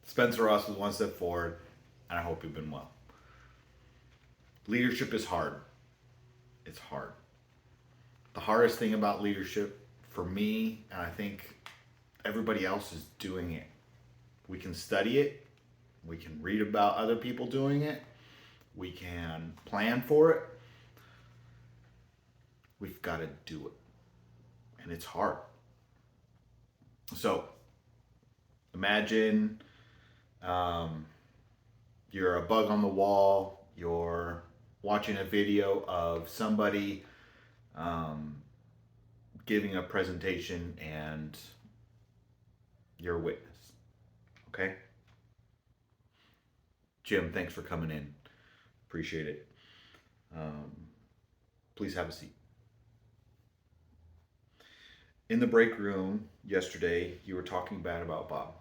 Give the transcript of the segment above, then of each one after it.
Spencer Ross was one step forward, and I hope you've been well. Leadership is hard. It's hard. The hardest thing about leadership for me, and I think everybody else, is doing it. We can study it, we can read about other people doing it, we can plan for it. We've got to do it. And it's hard. So imagine you're a bug on the wall, you're watching a video of somebody giving a presentation, and you're a witness. Okay? Jim, thanks for coming in. Appreciate it. Please have a seat. In the break room yesterday, you were talking bad about Bob.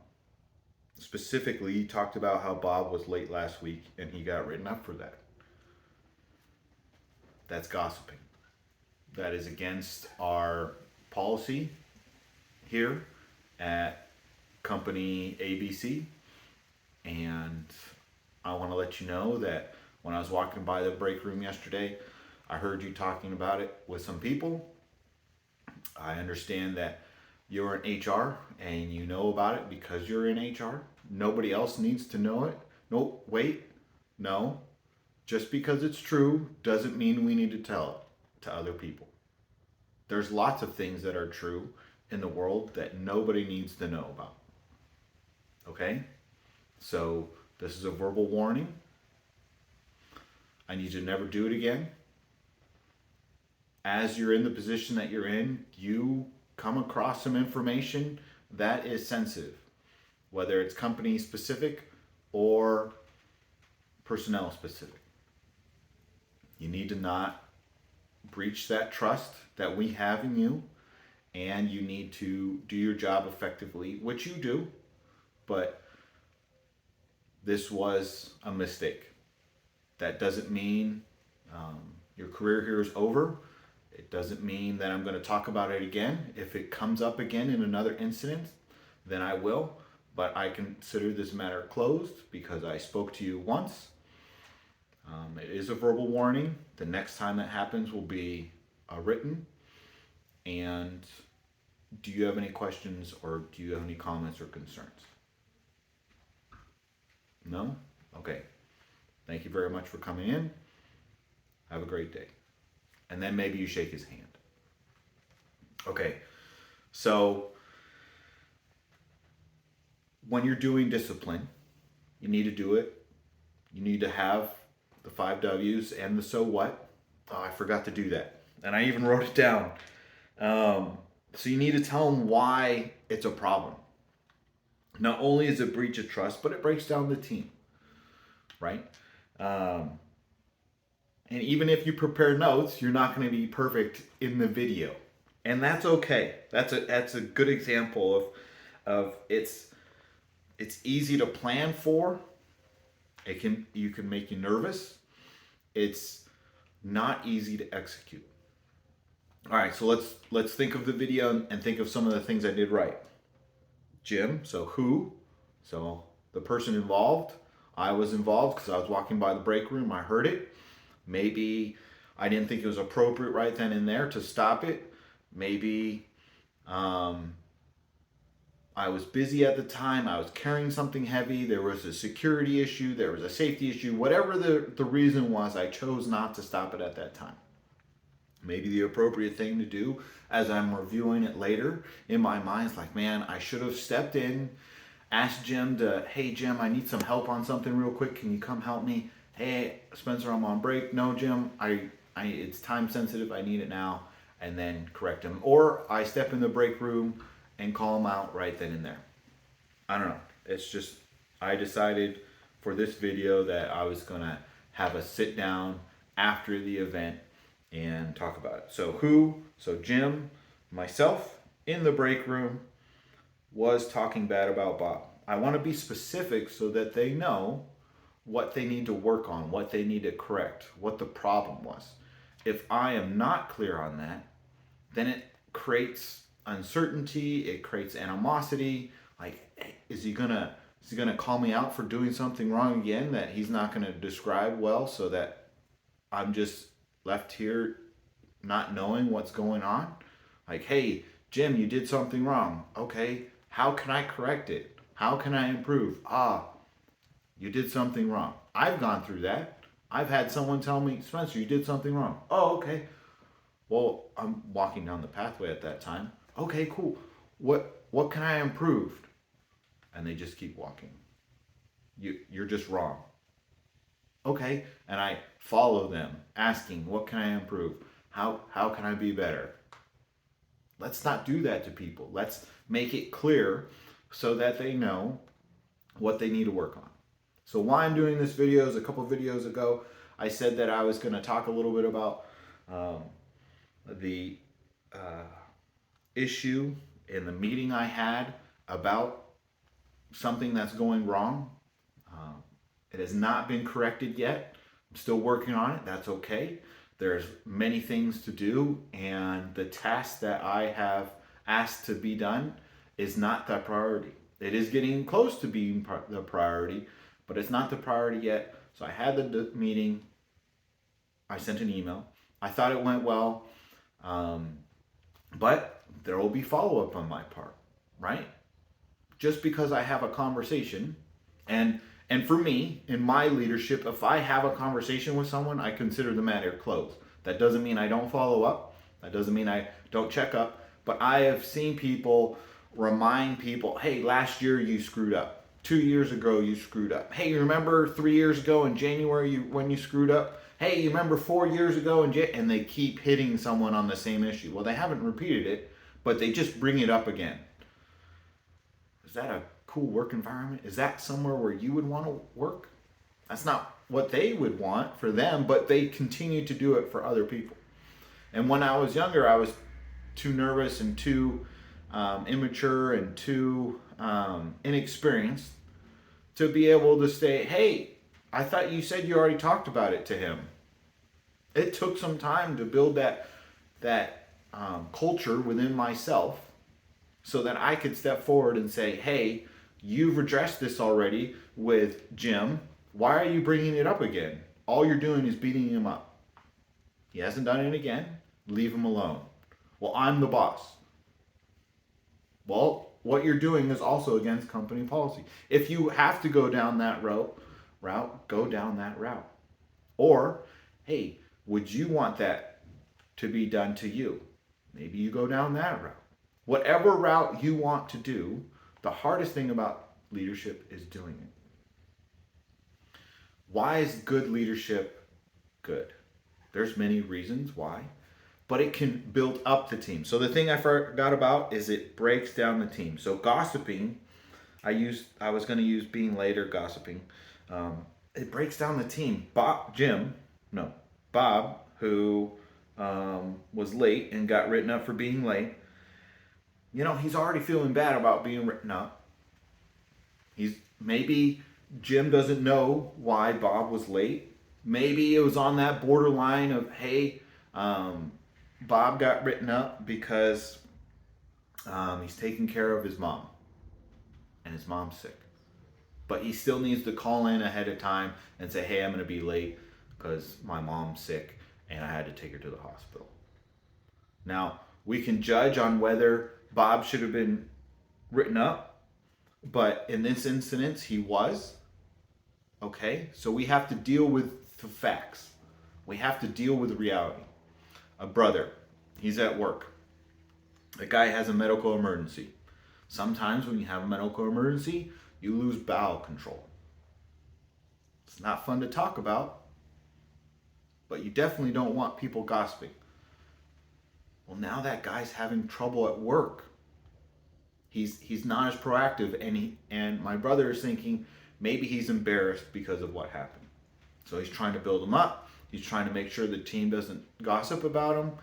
Specifically, you talked about how Bob was late last week and he got written up for that. That's gossiping. That is against our policy here at company ABC. And I want to let you know that when I was walking by the break room yesterday, I heard you talking about it with some people. I understand that you're in HR and you know about it because you're in HR. Nobody else needs to know it. No, wait, no. Just because it's true doesn't mean we need to tell it to other people. There's lots of things that are true in the world that nobody needs to know about. Okay? So this is a verbal warning. I need you to never do it again. As you're in the position that you're in, you come across some information that is sensitive, whether it's company specific or personnel specific. You need to not breach that trust that we have in you, and you need to do your job effectively, which you do, but this was a mistake. That doesn't mean your career here is over. It doesn't mean that I'm going to talk about it again. If it comes up again in another incident, then I will. But I consider this matter closed because I spoke to you once. It is a verbal warning. The next time that happens will be a written. And do you have any questions or do you have any comments or concerns? No? Okay. Thank you very much for coming in. Have a great day. And then maybe you shake his hand. Okay. So when you're doing discipline, you need to do it. You need to have the 5 W's and the so what. Oh, I forgot to do that. And I even wrote it down. So you need to tell them why it's a problem. Not only is it breach of trust, but it breaks down the team, right? And even if you prepare notes, you're not going to be perfect in the video, and that's okay. That's a good example of it's easy to plan for. You can make you nervous. It's not easy to execute. All right, so let's think of the video and think of some of the things I did right. Jim, so who? So the person involved. I was involved because I was walking by the break room. I heard it. Maybe I didn't think it was appropriate right then and there to stop it. Maybe I was busy at the time. I was carrying something heavy. There was a security issue. There was a safety issue. Whatever the reason was, I chose not to stop it at that time. Maybe the appropriate thing to do as I'm reviewing it later in my mind is like, man, I should have stepped in, asked Jim hey Jim, I need some help on something real quick. Can you come help me? Hey Spencer, I'm on break. No Jim, I it's time sensitive. I need it now. And then correct him. Or I step in the break room and call him out right then and there. I don't know. It's just, I decided for this video that I was gonna have a sit down after the event and talk about it. So who? So Jim, myself in the break room was talking bad about Bob. I want to be specific so that they know what they need to work on, what they need to correct, what the problem was. If I am not clear on that, then it creates uncertainty, it creates animosity. Like, is he gonna Is he going to call me out for doing something wrong again that he's not going to describe well, so that I'm just left here not knowing what's going on? Like, hey, Jim, you did something wrong. Okay, how can I correct it? How can I improve? You did something wrong. I've gone through that. I've had someone tell me, Spencer, you did something wrong. Oh, okay. Well, I'm walking down the pathway at that time. Okay, cool. What can I improve? And they just keep walking. You're just wrong. Okay, and I follow them, asking, what can I improve? How can I be better? Let's not do that to people. Let's make it clear so that they know what they need to work on. So why I'm doing this video is a couple videos ago, I said that I was going to talk a little bit about the issue in the meeting I had about something that's going wrong. It has not been corrected yet. I'm still working on it. That's okay. There's many things to do, and the task that I have asked to be done is not the priority. It is getting close to being the priority, but it's not the priority yet. So I had the meeting. I sent an email. I thought it went well, but there will be follow-up on my part, right? Just because I have a conversation, and for me, in my leadership, if I have a conversation with someone, I consider the matter closed. That doesn't mean I don't follow up. That doesn't mean I don't check up. But I have seen people remind people, hey, last year you screwed up. 2 years ago you screwed up. Hey, you remember 3 years ago in January when you screwed up? Hey, you remember 4 years ago and they keep hitting someone on the same issue. Well, they haven't repeated it, but they just bring it up again. Is that a cool work environment? Is that somewhere where you would want to work? That's not what they would want for them, but they continue to do it for other people. And when I was younger, I was too nervous and too immature and too inexperienced to be able to say, hey, I thought you said you already talked about it to him. It took some time to build that culture within myself so that I could step forward and say, hey, you've addressed this already with Jim. Why are you bringing it up again? All you're doing is beating him up. He hasn't done it again. Leave him alone. Well, I'm the boss. Well, what you're doing is also against company policy. If you have to go down that route, go down that route. Or, hey, would you want that to be done to you? Maybe you go down that route. Whatever route you want to do, the hardest thing about leadership is doing it. Why is good leadership good? There's many reasons why, but it can build up the team. So the thing I forgot about is it breaks down the team. So gossiping, I was going to use being late or gossiping. It breaks down the team. Bob, who was late and got written up for being late. He's already feeling bad about being written up. Maybe Jim doesn't know why Bob was late. Maybe it was on that borderline of, hey, Bob got written up because he's taking care of his mom. And his mom's sick. But he still needs to call in ahead of time and say, hey, I'm going to be late because my mom's sick and I had to take her to the hospital. Now, we can judge on whether Bob should have been written up, but in this instance, he was. Okay, so we have to deal with the facts. We have to deal with reality. A brother, he's at work. The guy has a medical emergency. Sometimes when you have a medical emergency, you lose bowel control. It's not fun to talk about, but you definitely don't want people gossiping. Well, now that guy's having trouble at work. He's not as proactive, and my brother is thinking maybe he's embarrassed because of what happened. So he's trying to build him up. He's trying to make sure the team doesn't gossip about him.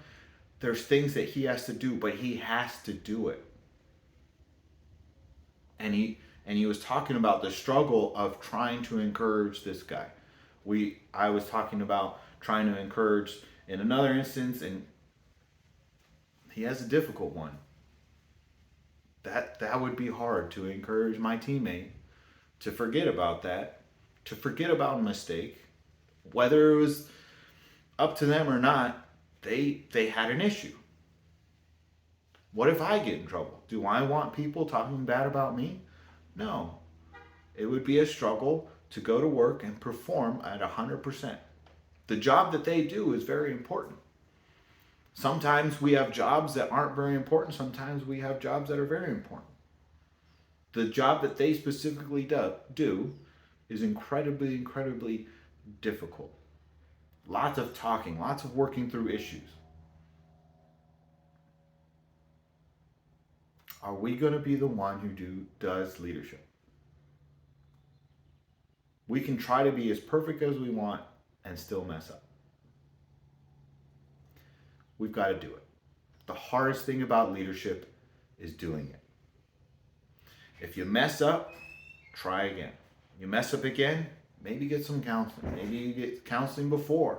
There's things that he has to do, but he has to do it. And he was talking about the struggle of trying to encourage this guy. I was talking about trying to encourage in another instance, and he has a difficult one. That would be hard to encourage my teammate to forget about that, to forget about a mistake, whether it was up to them or not, they had an issue. What if I get in trouble? Do I want people talking bad about me? No. It would be a struggle to go to work and perform at 100%. The job that they do is very important. Sometimes we have jobs that aren't very important. Sometimes we have jobs that are very important. The job that they specifically do is incredibly, incredibly difficult. Lots of talking, lots of working through issues. Are we going to be the one who does leadership? We can try to be as perfect as we want and still mess up. We've got to do it. The hardest thing about leadership is doing it. If you mess up, try again. You mess up again, maybe get some counseling. Maybe you get counseling before.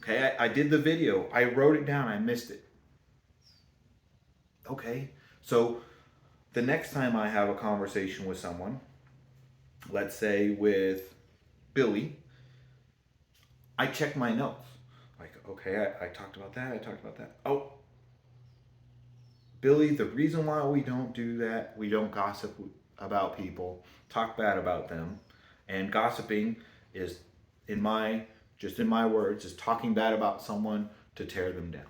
Okay, I did the video. I wrote it down. I missed it. Okay, so the next time I have a conversation with someone, let's say with Billy, I check my notes. Like, okay, I talked about that. I talked about that. Oh, Billy, the reason why we don't do that, we don't gossip about people, talk bad about them, and gossiping is, in my words, is talking bad about someone to tear them down.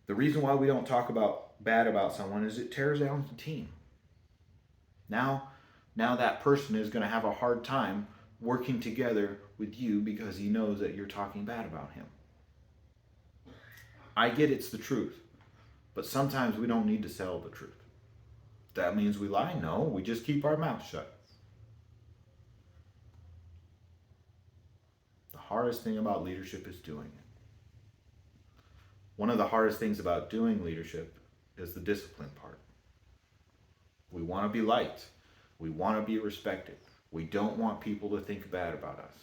The reason why we don't talk bad about someone is it tears down the team. Now that person is going to have a hard time working together with you because he knows that you're talking bad about him. I get it's the truth, but sometimes we don't need to tell the truth. That means we lie? No, we just keep our mouth shut. The hardest thing about leadership is doing it. One of the hardest things about doing leadership is the discipline part. We want to be liked. We want to be respected. We don't want people to think bad about us.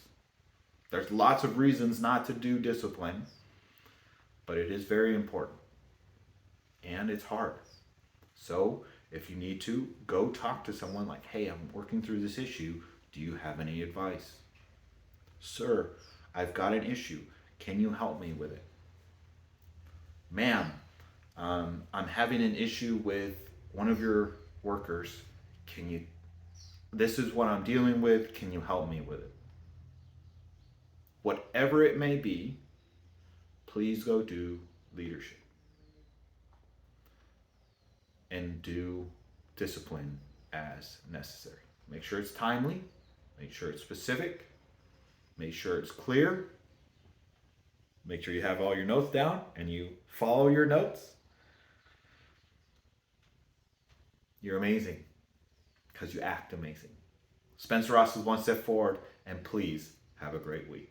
There's lots of reasons not to do discipline, but it is very important. And it's hard. So if you need to, go talk to someone like, hey, I'm working through this issue. Do you have any advice? Sir, I've got an issue. Can you help me with it? Ma'am, I'm having an issue with one of your workers. This is what I'm dealing with. Can you help me with it? Whatever it may be, please go do leadership. And do discipline as necessary. Make sure it's timely. Make sure it's specific. Make sure it's clear. Make sure you have all your notes down and you follow your notes. You're amazing because you act amazing. Spencer Ross is one step forward, and please have a great week.